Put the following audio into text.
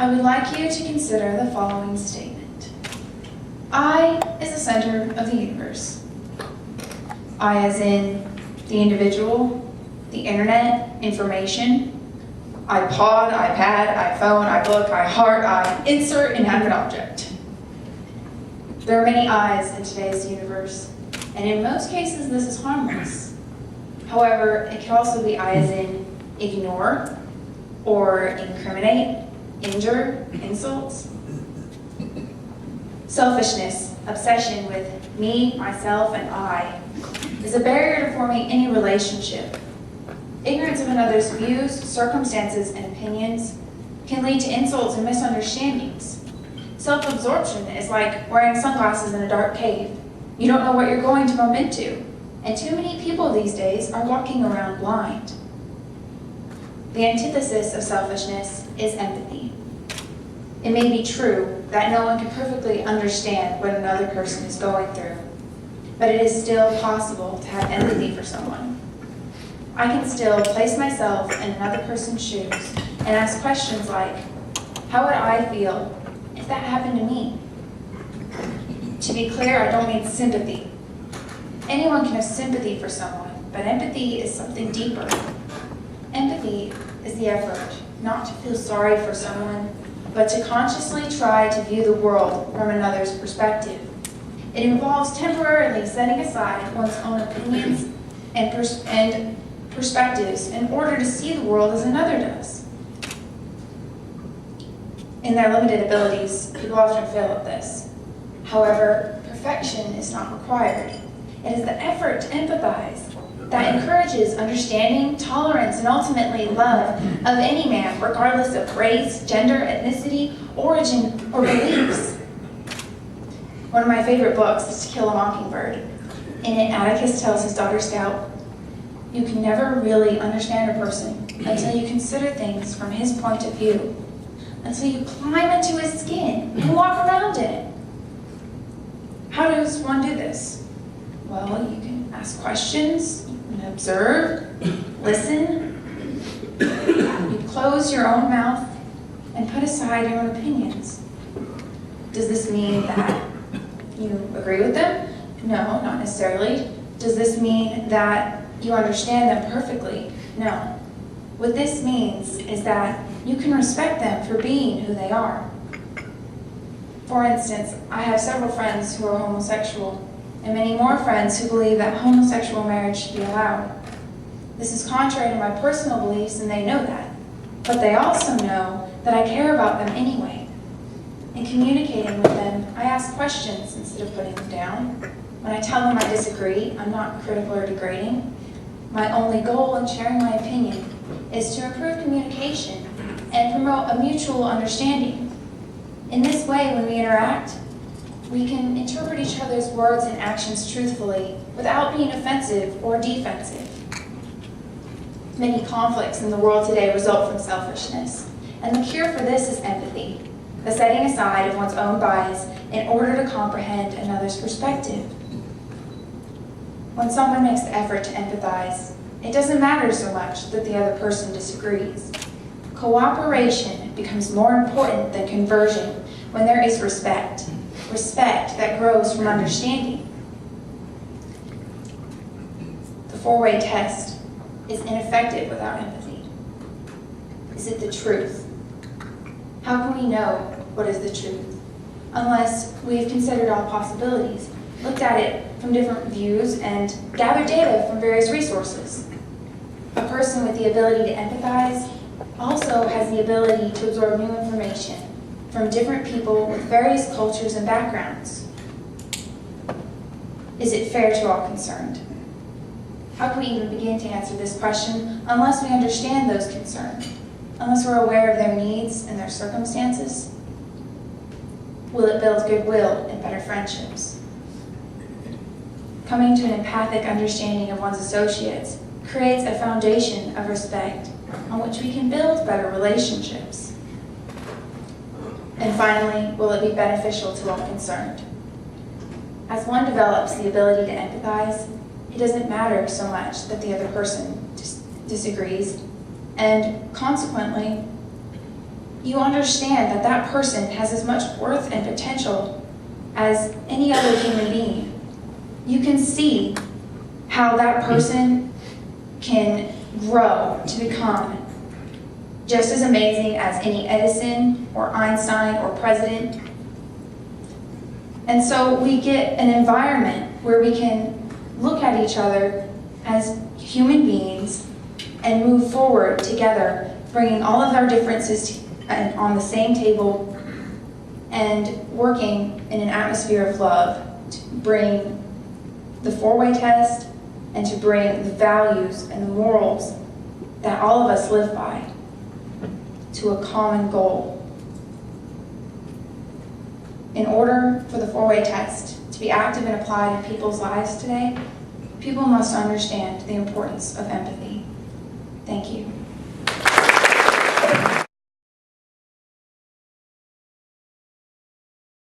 I would like you to consider the following statement. I is the center of the universe. I as in the individual, the internet, information, iPod, iPad, iPhone, iBook, iHeart, I insert inanimate object. There are many I's in today's universe, and in most cases this is harmless. However, it can also be I as in ignore, or incriminate, injure, insults. Selfishness, obsession with me, myself, and I, is a barrier to forming any relationship. Ignorance of another's views, circumstances, and opinions can lead to insults and misunderstandings. Self-absorption is like wearing sunglasses in a dark cave. You don't know what you're going to bump into, and too many people these days are walking around blind. The antithesis of selfishness is empathy. It may be true that no one can perfectly understand what another person is going through, but it is still possible to have empathy for someone. I can still place myself in another person's shoes and ask questions like, how would I feel if that happened to me? To be clear, I don't mean sympathy. Anyone can have sympathy for someone, but empathy is something deeper. Empathy is the effort not to feel sorry for someone, but to consciously try to view the world from another's perspective. It involves temporarily setting aside one's own opinions and perspectives in order to see the world as another does. In their limited abilities, people often fail at this. However, perfection is not required. It is the effort to empathize that encourages understanding, tolerance, and ultimately love of any man, regardless of race, gender, ethnicity, origin, or beliefs. One of my favorite books is To Kill a Mockingbird. In it, Atticus tells his daughter Scout, you can never really understand a person until you consider things from his point of view, until you climb into his skin and walk around in it. How does one do this? Well, you can ask questions, and observe, listen. You close your own mouth and put aside your own opinions. Does this mean that you agree with them? No, not necessarily. Does this mean that you understand them perfectly? No. What this means is that you can respect them for being who they are. For instance, I have several friends who are homosexual, and many more friends who believe that homosexual marriage should be allowed. This is contrary to my personal beliefs, and they know that. But they also know that I care about them anyway. In communicating with them, I ask questions instead of putting them down. When I tell them I disagree, I'm not critical or degrading. My only goal in sharing my opinion is to improve communication and promote a mutual understanding. In this way, when we interact, we can interpret each other's words and actions truthfully without being offensive or defensive. Many conflicts in the world today result from selfishness, and the cure for this is empathy, the setting aside of one's own bias in order to comprehend another's perspective. When someone makes the effort to empathize, it doesn't matter so much that the other person disagrees. Cooperation becomes more important than conversion when there is respect that grows from understanding. The four-way test is ineffective without empathy. Is it the truth? How can we know what is the truth unless we've considered all possibilities, looked at it from different views, and gathered data from various resources? A person with the ability to empathize also has the ability to absorb new information from different people with various cultures and backgrounds. Is it fair to all concerned? How can we even begin to answer this question unless we understand those concerned, unless we're aware of their needs and their circumstances? Will it build goodwill and better friendships? Coming to an empathic understanding of one's associates creates a foundation of respect on which we can build better relationships. And finally, will it be beneficial to all concerned? As one develops the ability to empathize, it doesn't matter so much that the other person disagrees, and consequently, you understand that that person has as much worth and potential as any other human being. You can see how that person can grow to become just as amazing as any Edison or Einstein or president. And so we get an environment where we can look at each other as human beings and move forward together, bringing all of our differences on the same table and working in an atmosphere of love to bring the four-way test and to bring the values and the morals that all of us live by to a common goal. In order for the four-way test to be active and applied in people's lives today, people must understand the importance of empathy. Thank you.